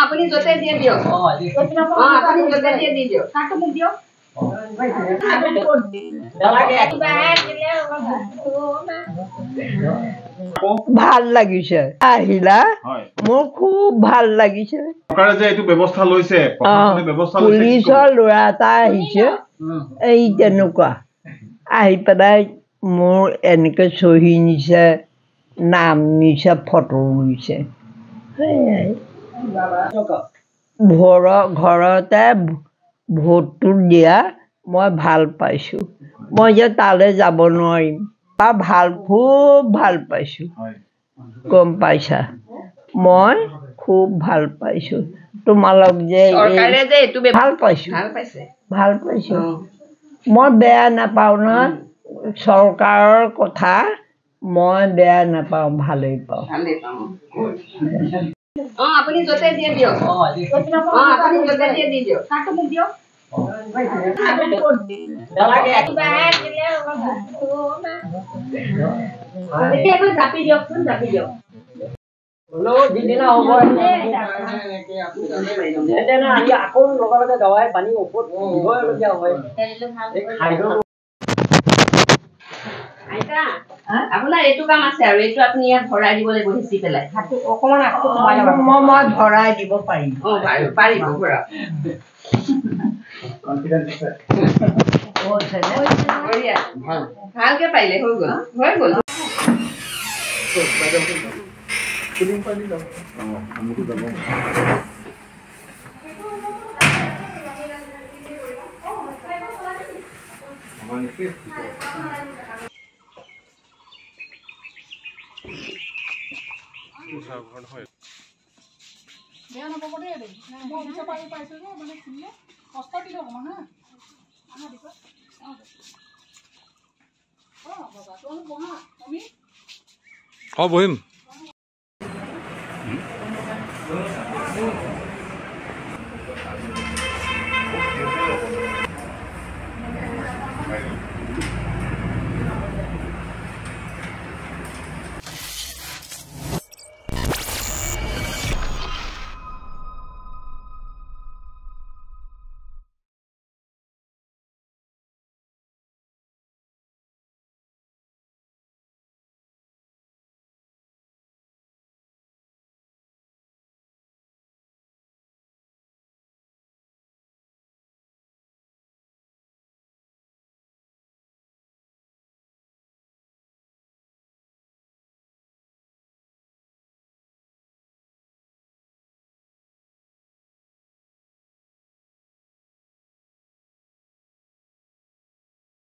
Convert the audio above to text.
আপুনি যতে দিয়ে দিয়ক আপুনি যতে দিয়ে দি দিয়ক কাটো মোক দিয়ক ভাল লাগিছে আহিলা মোৰ খুব ভাল লাগিছে সৰকাৰে যে এটু ব্যবস্থা লইছে প্ৰশাসনিক ব্যবস্থা লইছে পুলিশৰ ল'ৰা এটা আহিছে এই তেনেকুৱা আহি পেলাই মোৰ এনেকৈ চহী নিছে নাম নিছে ফটো নিছে ঘৰতে ভোটটো দিয়া মই ভাল পাইছোঁ মই যে তালৈ যাব নোৱাৰিম খুব ভাল পাইছোঁ গম পাইছা মই খুব ভাল পাইছোঁ তোমালোক যে ভাল পাইছোঁ মই বেয়া নাপাওঁ নহয় চৰকাৰৰ কথা মই বেয়া নাপাওঁ ভালেই পাওঁ আপুনি যতে দিয়ে দিয়ক আপুনি যতে দিয়ে দি দিয়ক কাটো মোক দিয়ক জাপি দিয়কচোন জাপি দিয়ক আকৌ লগে দবাই পানী ওপৰত আপোনাৰ এইটো কাম আছে আৰু এইটো আপুনি ইয়াত ভৰাই দিব লাগিব হিচি পেলাই অকমান মই ভৰাই দিব পাৰিম পাৰিব ভালকে পাৰিলে হৈ গ'ল বেয়া নাপাব দেই মই অফিচৰ পৰা পাইছোঁ যে মানে চিনিলে কষ্ট দিলোঁ অকণমান হা আমাৰ দিশত বাবা তোমালোক বহা আমি বহিম